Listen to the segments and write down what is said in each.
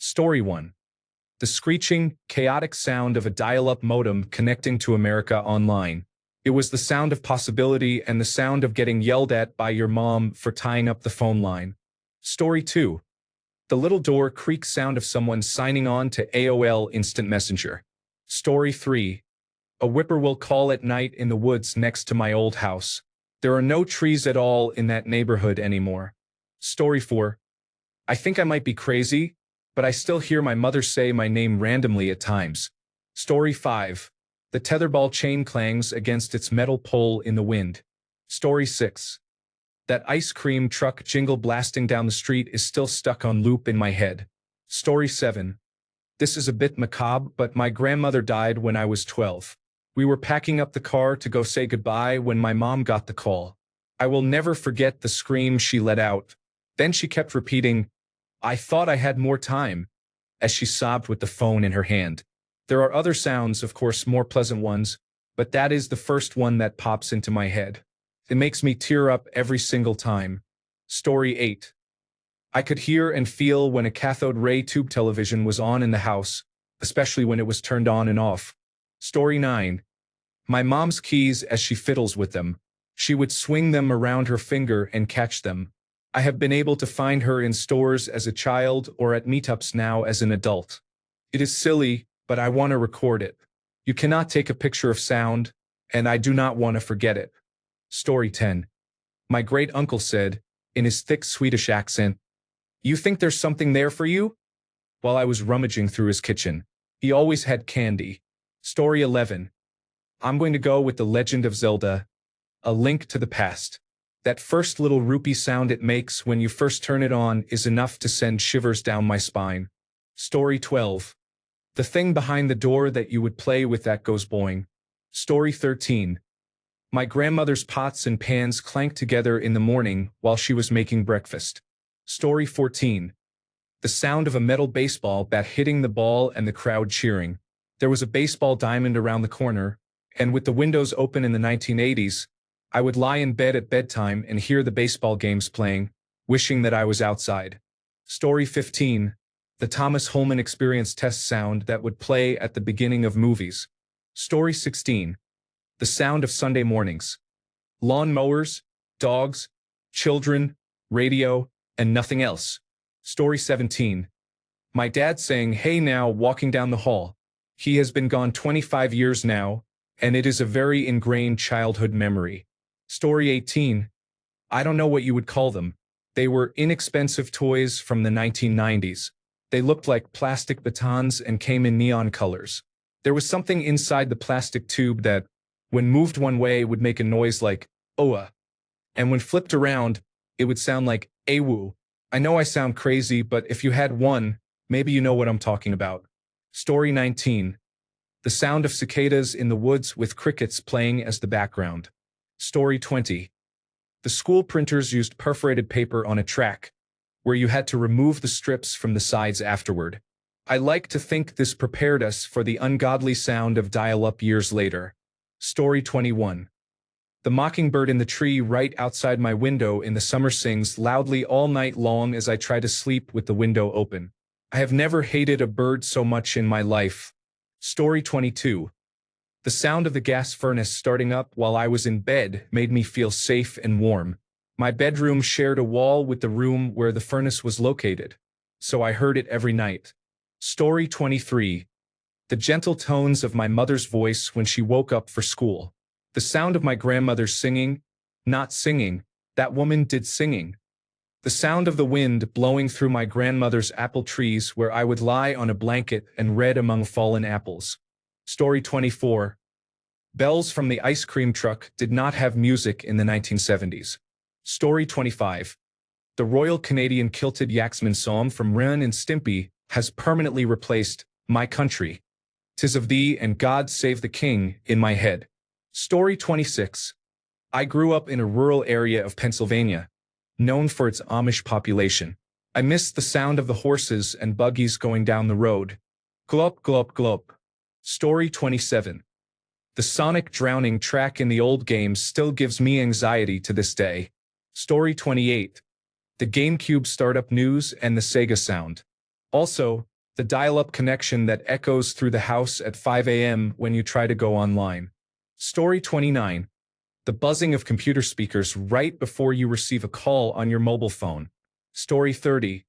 Story 1. The screeching, chaotic sound of a dial-up modem connecting to America Online. It was the sound of possibility and the sound of getting yelled at by your mom for tying up the phone line. Story 2. The little door creak sound of someone signing on to AOL Instant Messenger. Story 3. A whippoorwill call at night in the woods next to my old house. There are no trees at all in that neighborhood anymore. Story 4. I think I might be crazy, but I still hear my mother say my name randomly at times. Story 5. The tetherball chain clangs against its metal pole in the wind. Story 6. That ice cream truck jingle blasting down the street is still stuck on loop in my head. Story 7. This is a bit macabre, but my grandmother died when I was 12. We were packing up the car to go say goodbye when my mom got the call. I will never forget the scream she let out. Then she kept repeating, "I thought I had more time," as she sobbed with the phone in her hand. There are other sounds, of course, more pleasant ones, but that is the first one that pops into my head. It makes me tear up every single time. Story 8. I could hear and feel when a cathode ray tube television was on in the house, especially when it was turned on and off. Story 9. My mom's keys as she fiddles with them. She would swing them around her finger and catch them. I have been able to find her in stores as a child or at meetups now as an adult. It is silly, but I want to record it. You cannot take a picture of sound, and I do not want to forget it. Story 10. My great uncle said, in his thick Swedish accent, "You think there's something there for you?" While I was rummaging through his kitchen. He always had candy. Story 11. I'm going to go with The Legend of Zelda, A Link to the Past. That first little rupee sound it makes when you first turn it on is enough to send shivers down my spine. Story 12. The thing behind the door that you would play with that goes boing. Story 13. My grandmother's pots and pans clanked together in the morning while she was making breakfast. Story 14. The sound of a metal baseball bat hitting the ball and the crowd cheering. There was a baseball diamond around the corner, and with the windows open in the 1980s, I would lie in bed at bedtime and hear the baseball games playing, wishing that I was outside. Story 15. The Thomas Holman Experience test sound that would play at the beginning of movies. Story 16. The sound of Sunday mornings. Lawn mowers, dogs, children, radio, and nothing else. Story 17. My dad saying, "Hey now," walking down the hall. He has been gone 25 years now, and it is a very ingrained childhood memory. Story 18. I don't know what you would call them. They were inexpensive toys from the 1990s. They looked like plastic batons and came in neon colors. There was something inside the plastic tube that, when moved one way, would make a noise like, "Oa." And when flipped around, it would sound like, "Awu." I know I sound crazy, but if you had one, maybe you know what I'm talking about. Story 19. The sound of cicadas in the woods with crickets playing as the background. Story 20. The school printers used perforated paper on a track, where you had to remove the strips from the sides afterward. I like to think this prepared us for the ungodly sound of dial-up years later. Story 21. The mockingbird in the tree right outside my window in the summer sings loudly all night long as I try to sleep with the window open. I have never hated a bird so much in my life. Story 22. The sound of the gas furnace starting up while I was in bed made me feel safe and warm. My bedroom shared a wall with the room where the furnace was located, so I heard it every night. Story 23. The gentle tones of my mother's voice when she woke up for school. The sound of my grandmother singing, not singing, that woman did singing. The sound of the wind blowing through my grandmother's apple trees where I would lie on a blanket and read among fallen apples. Story 24. Bells from the ice cream truck did not have music in the 1970s. Story 25. The Royal Canadian Kilted Yaxman song from Ren and Stimpy has permanently replaced "My Country, 'Tis of Thee and God Save the King" in my head. Story 26. I grew up in a rural area of Pennsylvania, known for its Amish population. I missed the sound of the horses and buggies going down the road. Glop, glop, glop. Story 27. The sonic drowning track in the old games still gives me anxiety to this day. Story 28. The GameCube startup news and the Sega sound. Also, The dial-up connection that echoes through the house at 5 a.m. when you try to go online. Story 29. The buzzing of computer speakers right before you receive a call on your mobile phone. Story 30.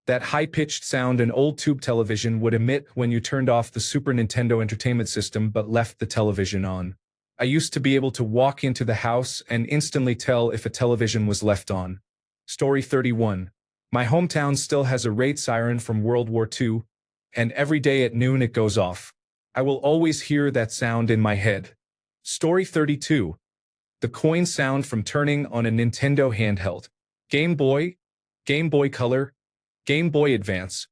That high-pitched sound an old tube television would emit when you turned off the Super Nintendo Entertainment System but left the television on. I used to be able to walk into the house and instantly tell if a television was left on. Story 31. My hometown still has a raid siren from World War II, and every day at noon it goes off. I will always hear that sound in my head. Story 32. The coin sound from turning on a Nintendo handheld. Game Boy, Game Boy Color, Game Boy Advance.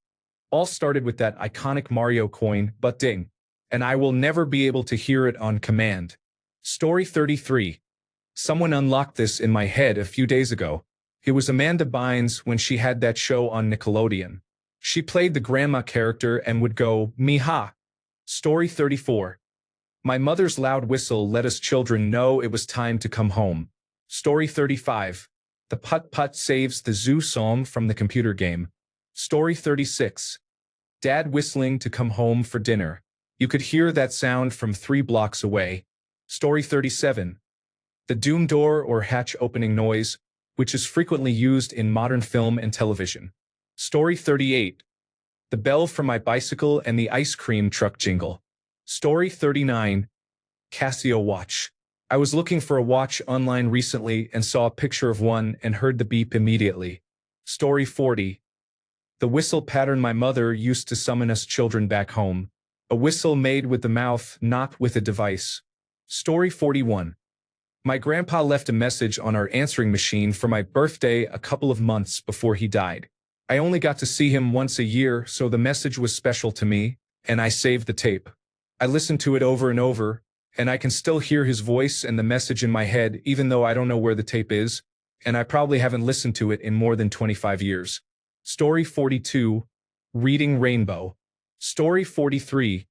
All started with that iconic Mario coin, but ding. And I will never be able to hear it on command. Story 33. Someone unlocked this in my head a few days ago. It was Amanda Bynes when she had that show on Nickelodeon. She played the grandma character and would go, "Mija." Story 34. My mother's loud whistle let us children know it was time to come home. Story 35. The putt-putt saves the zoo song from the computer game. Story 36. Dad whistling to come home for dinner. You could hear that sound from 3 blocks away. Story 37. The doom door or hatch opening noise, which is frequently used in modern film and television. Story 38. The bell for my bicycle and the ice cream truck jingle. Story 39. Casio watch. I was looking for a watch online recently and saw a picture of one and heard the beep immediately. Story 40. The whistle pattern my mother used to summon us children back home. A whistle made with the mouth, not with a device. Story 41. My grandpa left a message on our answering machine for my birthday a couple of months before he died. I only got to see him once a year, so the message was special to me, and I saved the tape. I listened to it over and over, and I can still hear his voice and the message in my head even though I don't know where the tape is, and I probably haven't listened to it in more than 25 years. Story 42. Reading Rainbow. Story 43.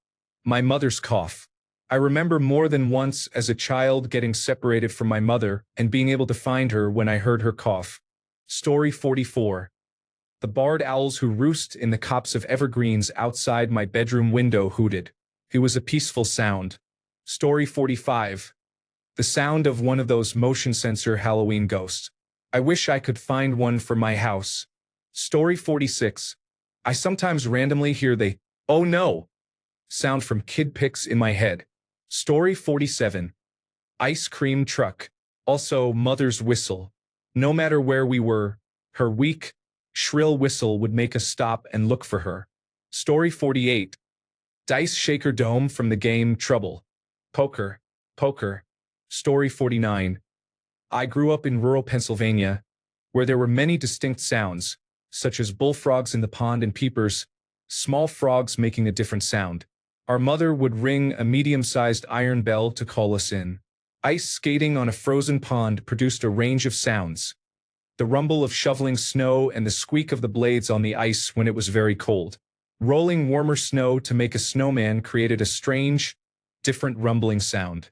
My mother's cough. I remember more than once as a child getting separated from my mother and being able to find her when I heard her cough. Story 44. The barred owls who roost in the copse of evergreens outside my bedroom window hooted. It was a peaceful sound. Story 45. The sound of one of those motion sensor Halloween ghosts. I wish I could find one for my house. Story 46. I sometimes randomly hear the, "Oh no," sound from kid pics in my head. Story 47. Ice cream truck. Also mother's whistle. No matter where we were, her weak, shrill whistle would make us stop and look for her. Story 48. Dice shaker dome from the game Trouble. Poker. Poker. Story 49. I grew up in rural Pennsylvania, where there were many distinct sounds, such as bullfrogs in the pond and peepers, small frogs making a different sound. Our mother would ring a medium-sized iron bell to call us in. Ice skating on a frozen pond produced a range of sounds. The rumble of shoveling snow and the squeak of the blades on the ice when it was very cold. Rolling warmer snow to make a snowman created a strange, different rumbling sound.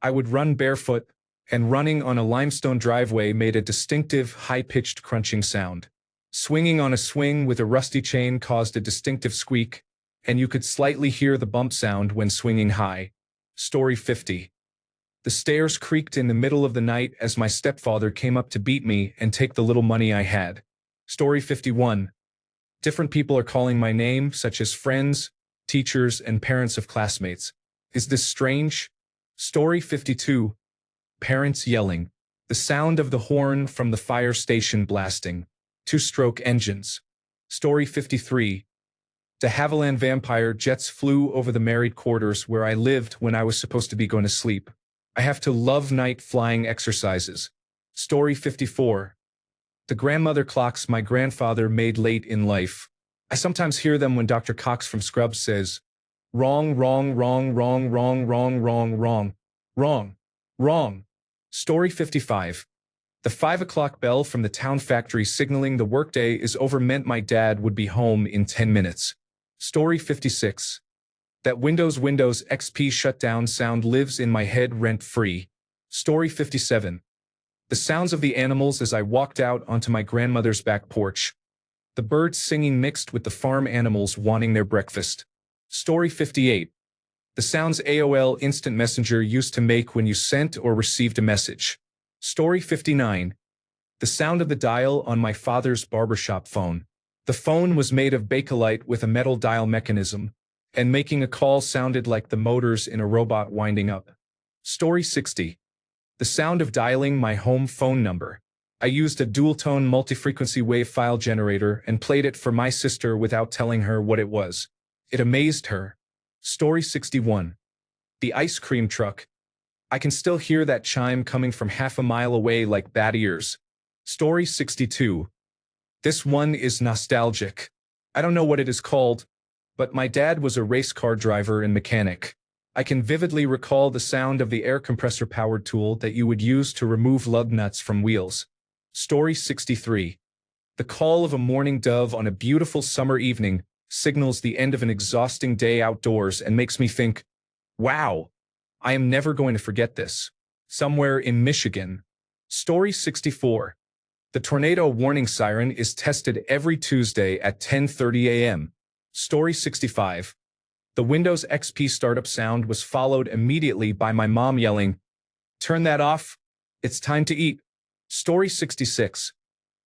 I would run barefoot, and running on a limestone driveway made a distinctive, high-pitched crunching sound. Swinging on a swing with a rusty chain caused a distinctive squeak, and you could slightly hear the bump sound when swinging high. Story 50. The stairs creaked in the middle of the night as my stepfather came up to beat me and take the little money I had. Story 51. Different people are calling my name, such as friends, teachers, and parents of classmates. Is this strange? Story 52. Parents yelling. The sound of the horn from the fire station blasting. Two-stroke engines. Story 53. De Havilland vampire jets flew over the married quarters where I lived when I was supposed to be going to sleep. I have to love night flying exercises. Story 54. The grandmother clocks my grandfather made late in life. I sometimes hear them when Dr. Cox from Scrubs says, "Wrong, wrong, wrong, wrong, wrong, wrong, wrong, wrong, wrong, wrong." Story 55. The 5 o'clock bell from the town factory signaling the workday is over meant my dad would be home in 10 minutes. Story 56. That Windows XP shutdown sound lives in my head rent-free. Story 57. The sounds of the animals as I walked out onto my grandmother's back porch. The birds singing mixed with the farm animals wanting their breakfast. Story 58. The sounds AOL Instant Messenger used to make when you sent or received a message. Story 59. The sound of the dial on my father's barbershop phone. The phone was made of Bakelite with a metal dial mechanism, and making a call sounded like the motors in a robot winding up. Story 60. The sound of dialing my home phone number. I used a dual-tone multi-frequency wave file generator and played it for my sister without telling her what it was. It amazed her. Story 61. The ice cream truck. I can still hear that chime coming from half a mile away like bat ears. Story 62. This one is nostalgic. I don't know what it is called, but my dad was a race car driver and mechanic. I can vividly recall the sound of the air compressor-powered tool that you would use to remove lug nuts from wheels. Story 63. The call of a mourning dove on a beautiful summer evening signals the end of an exhausting day outdoors and makes me think, wow, I am never going to forget this. Somewhere in Michigan. Story 64. The tornado warning siren is tested every Tuesday at 10:30 a.m. Story 65. The Windows XP startup sound was followed immediately by my mom yelling, "Turn that off, it's time to eat." Story 66.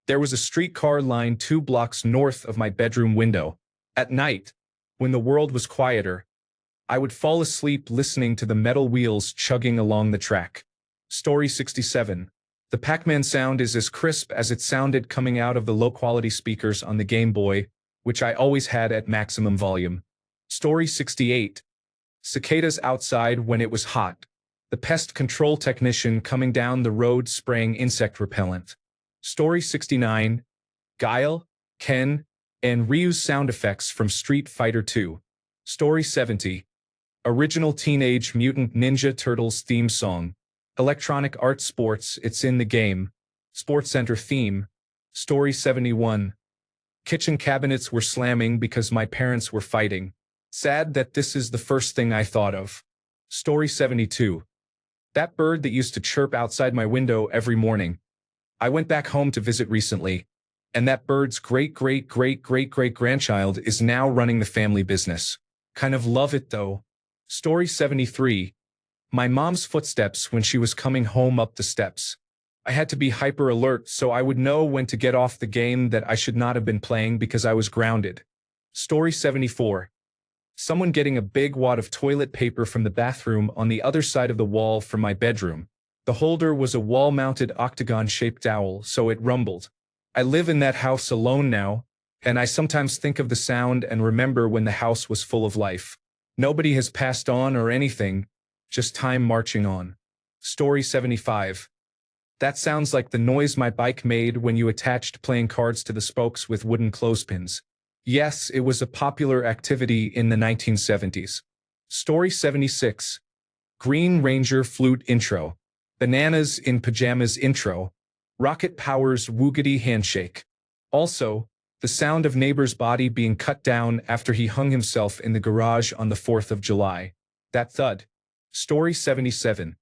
There was a streetcar line 2 blocks north of my bedroom window. At night, when the world was quieter, I would fall asleep listening to the metal wheels chugging along the track. Story 67. The Pac-Man sound is as crisp as it sounded coming out of the low-quality speakers on the Game Boy, which I always had at maximum volume. Story 68. Cicadas outside when it was hot. The pest control technician coming down the road spraying insect repellent. Story 69. Guile, Ken, and Ryu's sound effects from Street Fighter II. Story 70. Original Teenage Mutant Ninja Turtles theme song. Electronic Arts Sports, it's in the game. SportsCenter theme. Story 71. Kitchen cabinets were slamming because my parents were fighting. Sad that this is the first thing I thought of. Story 72. That bird that used to chirp outside my window every morning. I went back home to visit recently, and that bird's great-great-great-great-great-grandchild is now running the family business. Kind of love it though. Story 73. My mom's footsteps when she was coming home up the steps. I had to be hyper alert so I would know when to get off the game that I should not have been playing because I was grounded. Story 74. Someone getting a big wad of toilet paper from the bathroom on the other side of the wall from my bedroom. The holder was a wall-mounted octagon-shaped dowel, so it rumbled. I live in that house alone now, and I sometimes think of the sound and remember when the house was full of life. Nobody has passed on or anything, just time marching on. Story 75. That sounds like the noise my bike made when you attached playing cards to the spokes with wooden clothespins. Yes, it was a popular activity in the 1970s. Story 76. Green Ranger flute intro. Bananas in pajamas intro. Rocket Power's woogity handshake. Also, the sound of neighbor's body being cut down after he hung himself in the garage on the 4th of July. That thud. Story 77.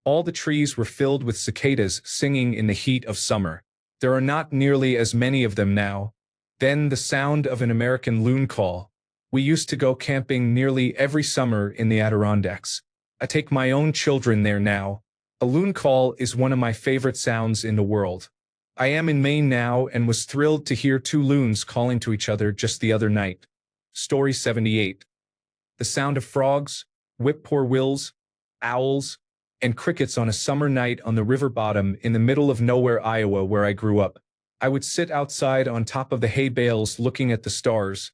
All the trees were filled with cicadas singing in the heat of summer. There are not nearly as many of them now. Then the sound of an American loon call. We used to go camping nearly every summer in the Adirondacks. I take my own children there now. A loon call is one of my favorite sounds in the world. I am in Maine now and was thrilled to hear 2 loons calling to each other just the other night. Story 78. The sound of frogs, whippoorwills, owls, and crickets on a summer night on the river bottom in the middle of nowhere, Iowa, where I grew up. I would sit outside on top of the hay bales looking at the stars,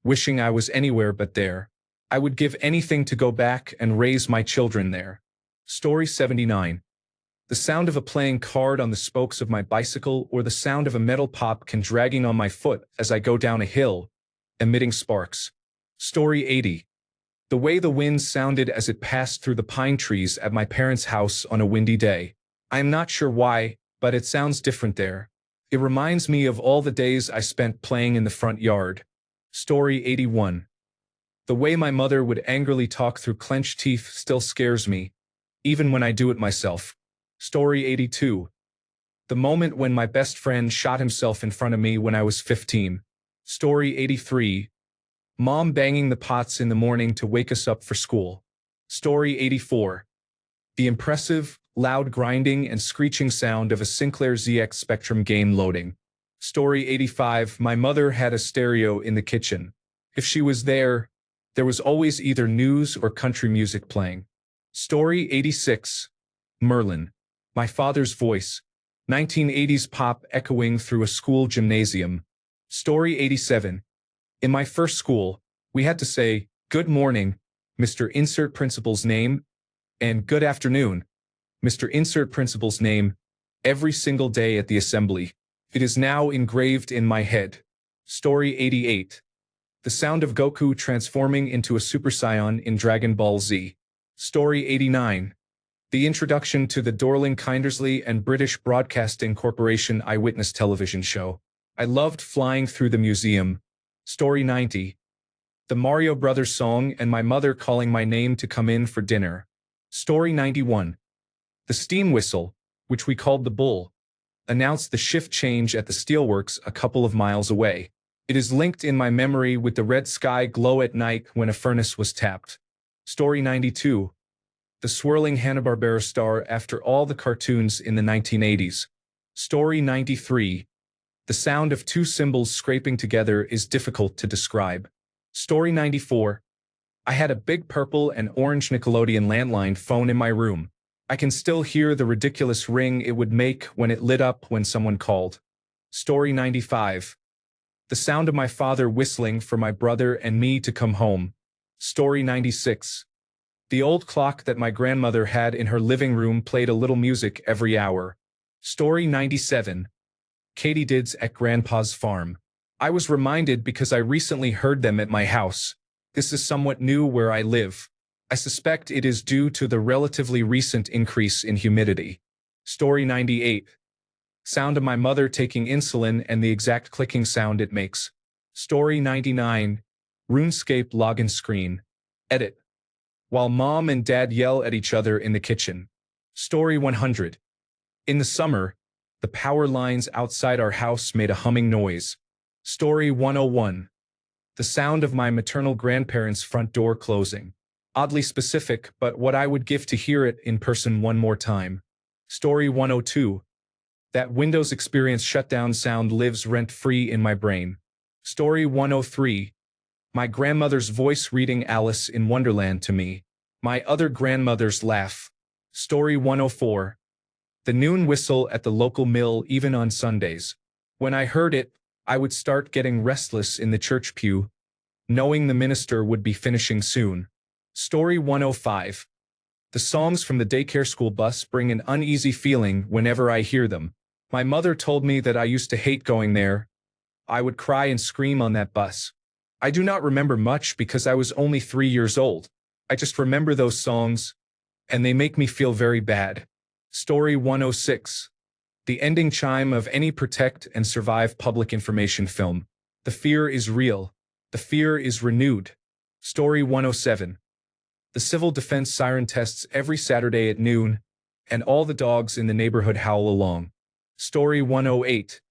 wishing I was anywhere but there. I would give anything to go back and raise my children there. Story 79. The sound of a playing card on the spokes of my bicycle or the sound of a metal popkin dragging on my foot as I go down a hill, emitting sparks. Story 80. The way the wind sounded as it passed through the pine trees at my parents' house on a windy day. I am not sure why, but it sounds different there. It reminds me of all the days I spent playing in the front yard. Story 81. The way my mother would angrily talk through clenched teeth still scares me, even when I do it myself. Story 82. The moment when my best friend shot himself in front of me when I was 15. Story 83. Mom banging the pots in the morning to wake us up for school. Story 84. The impressive, loud grinding and screeching sound of a Sinclair ZX Spectrum game loading. Story 85. My mother had a stereo in the kitchen. If she was there was always either news or country music playing. Story 86. Merlin. My father's voice. 1980s pop echoing through a school gymnasium. Story 87. In my first school, we had to say, "Good morning, Mr. Insert Principal's name," and "Good afternoon, Mr. Insert Principal's name," every single day at the assembly. It is now engraved in my head. Story 88. The sound of Goku transforming into a Super Saiyan in Dragon Ball Z. Story 89. The introduction to the Dorling Kindersley and British Broadcasting Corporation eyewitness television show. I loved flying through the museum. Story 90. The Mario Brothers song and my mother calling my name to come in for dinner. Story 91. The steam whistle, which we called the bull, announced the shift change at the steelworks a couple of miles away. It is linked in my memory with the red sky glow at night when a furnace was tapped. Story 92. The swirling Hanna-Barbera star after all the cartoons in the 1980s. Story 93. The sound of two cymbals scraping together is difficult to describe. Story 94. I had a big purple and orange Nickelodeon landline phone in my room. I can still hear the ridiculous ring it would make when it lit up when someone called. Story 95. The sound of my father whistling for my brother and me to come home. Story 96. The old clock that my grandmother had in her living room played a little music every hour. Story 97. Katydids at Grandpa's farm. I was reminded because I recently heard them at my house. This is somewhat new where I live. I suspect it is due to the relatively recent increase in humidity. Story 98. Sound of my mother taking insulin and the exact clicking sound it makes. Story 99. RuneScape login screen. Edit. While mom and dad yell at each other in the kitchen. Story 100. In the summer, the power lines outside our house made a humming noise. Story 101. The sound of my maternal grandparents' front door closing. Oddly specific, but what I would give to hear it in person one more time. Story 102. That Windows Experience shutdown sound lives rent-free in my brain. Story 103. My grandmother's voice reading Alice in Wonderland to me. My other grandmother's laugh. Story 104. The noon whistle at the local mill even on Sundays. When I heard it, I would start getting restless in the church pew, knowing the minister would be finishing soon. Story 105. The songs from the daycare school bus bring an uneasy feeling whenever I hear them. My mother told me that I used to hate going there. I would cry and scream on that bus. I do not remember much because I was only 3 years old. I just remember those songs, and they make me feel very bad. Story 106. The ending chime of any Protect and Survive public information film. The fear is real. The fear is renewed. Story 107. The civil defense siren tests every Saturday at noon, and all the dogs in the neighborhood howl along. Story 108.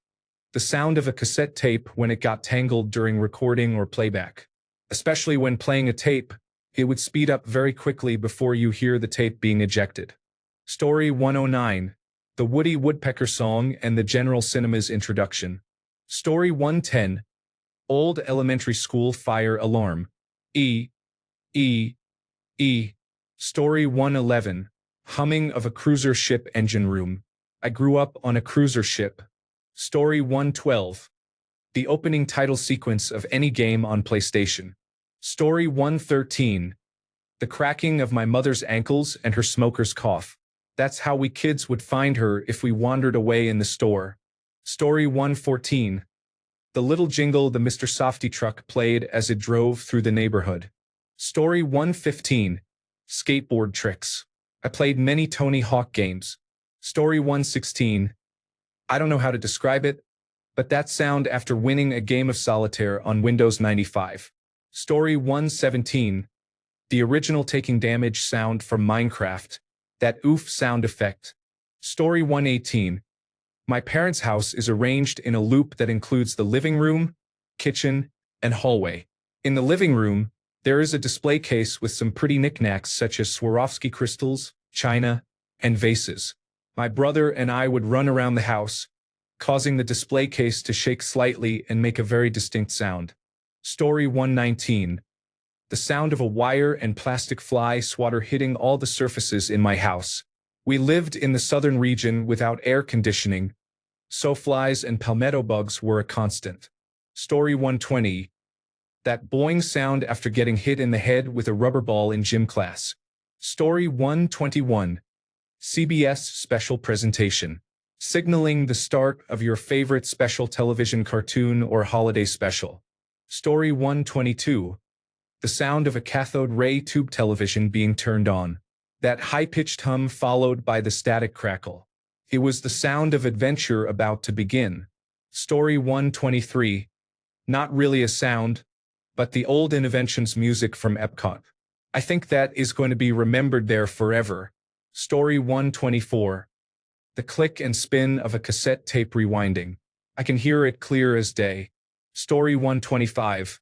The sound of a cassette tape when it got tangled during recording or playback. Especially when playing a tape, it would speed up very quickly before you hear the tape being ejected. Story 109. The Woody Woodpecker song and the General Cinema's introduction. Story 110. Old elementary school fire alarm. E. Story 111. Humming of a cruiser ship engine room. I grew up on a cruiser ship. Story 112. The opening title sequence of any game on PlayStation. Story 113. The cracking of my mother's ankles and her smoker's cough. That's how we kids would find her if we wandered away in the store. Story 114. The little jingle the Mr. Softy truck played as it drove through the neighborhood. Story 115. Skateboard tricks. I played many Tony Hawk games. Story 116. I don't know how to describe it, but that sound after winning a game of solitaire on Windows 95. Story 117. The original taking damage sound from Minecraft. That oof sound effect. Story 118. My parents' house is arranged in a loop that includes the living room, kitchen, and hallway. In the living room, there is a display case with some pretty knickknacks such as Swarovski crystals, china, and vases. My brother and I would run around the house, causing the display case to shake slightly and make a very distinct sound. Story 119. The sound of a wire and plastic fly swatter hitting all the surfaces in my house. We lived in the southern region without air conditioning, so flies and palmetto bugs were a constant. Story 120. That boing sound after getting hit in the head with a rubber ball in gym class. Story 121. CBS special presentation. Signaling the start of your favorite special television cartoon or holiday special. Story 122. The sound of a cathode ray tube television being turned on. That high-pitched hum followed by the static crackle. It was the sound of adventure about to begin. Story 123. Not really a sound, but the old Innoventions music from Epcot. I think that is going to be remembered there forever. Story 124. The click and spin of a cassette tape rewinding. I can hear it clear as day. Story 125.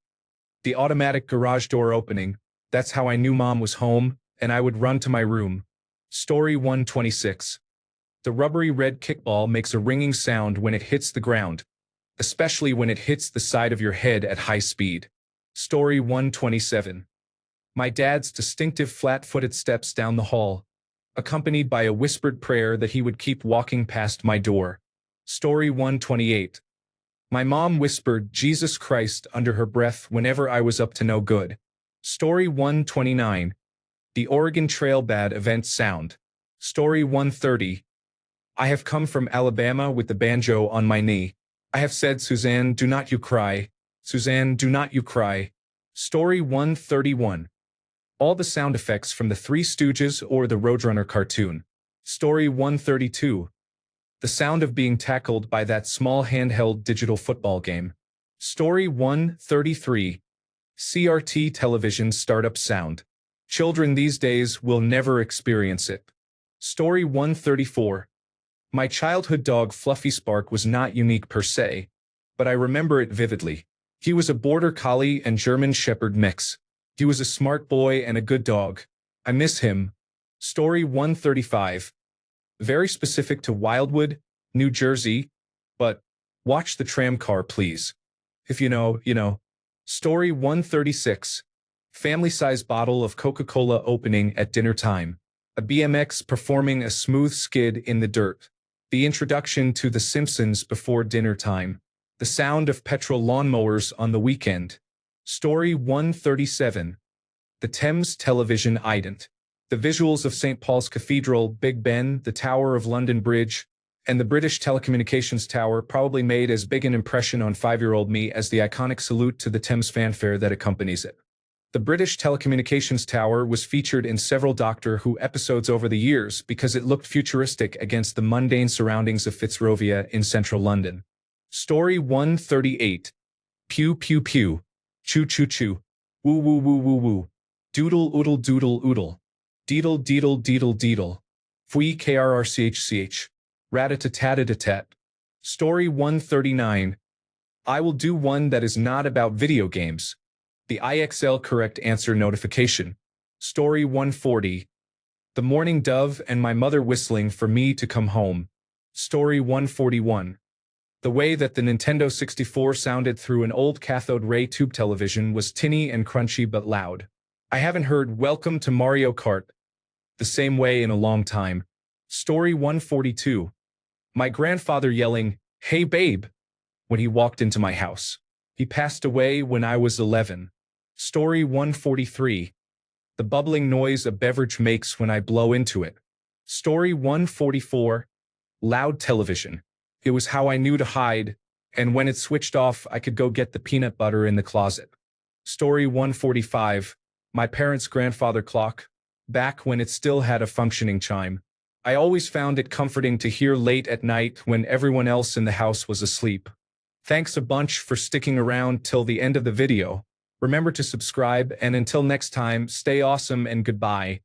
The automatic garage door opening. That's how I knew Mom was home, and I would run to my room. Story 126. The rubbery red kickball makes a ringing sound when it hits the ground, especially when it hits the side of your head at high speed. Story 127. My dad's distinctive flat-footed steps down the hall, accompanied by a whispered prayer that he would keep walking past my door. Story 128. My mom whispered Jesus Christ under her breath whenever I was up to no good. Story 129. The Oregon Trail bad event sound. Story 130. I have come from Alabama with the banjo on my knee. I have said, Suzanne, do not you cry. Suzanne, do not you cry. Story 131. All the sound effects from the Three Stooges or the Roadrunner cartoon. Story 132. The sound of being tackled by that small handheld digital football game. Story 133. CRT television startup sound. Children these days will never experience it. Story 134. My childhood dog Fluffy Spark was not unique per se, but I remember it vividly. He was a border collie and German shepherd mix. He was a smart boy and a good dog. I miss him. Story 135. Very specific to Wildwood, New Jersey, but watch the tram car, please. If you know, you know. Story 136. Family-size bottle of Coca-Cola opening at dinner time. A BMX performing a smooth skid in the dirt. The introduction to The Simpsons before dinner time. The sound of petrol lawnmowers on the weekend. Story 137. The Thames television ident. The visuals of St. Paul's Cathedral, Big Ben, the Tower of London Bridge, and the British Telecommunications Tower probably made as big an impression on 5-year-old me as the iconic salute to the Thames fanfare that accompanies it. The British Telecommunications Tower was featured in several Doctor Who episodes over the years because it looked futuristic against the mundane surroundings of Fitzrovia in central London. Story 138. Pew pew pew. Choo choo choo. Woo woo woo woo woo. Doodle oodle doodle oodle. Deedle deedle deedle deedle. Fwee krrchch. Rat-a-tat-tat-a-tat. Story 139. I will do one that is not about video games. The IXL correct answer notification. Story 140. The Morning Dove and my mother whistling for me to come home. Story 141. The way that the Nintendo 64 sounded through an old cathode ray tube television was tinny and crunchy but loud. I haven't heard Welcome to Mario Kart the same way in a long time. Story 142. My grandfather yelling, "Hey babe," when he walked into my house. He passed away when I was 11. Story 143. The bubbling noise a beverage makes when I blow into it. Story 144. Loud television. It was how I knew to hide, and when it switched off, I could go get the peanut butter in the closet. Story 145. My parents' grandfather clock, back when it still had a functioning chime. I always found it comforting to hear late at night when everyone else in the house was asleep. Thanks a bunch for sticking around till the end of the video. Remember to subscribe, and until next time, stay awesome and goodbye.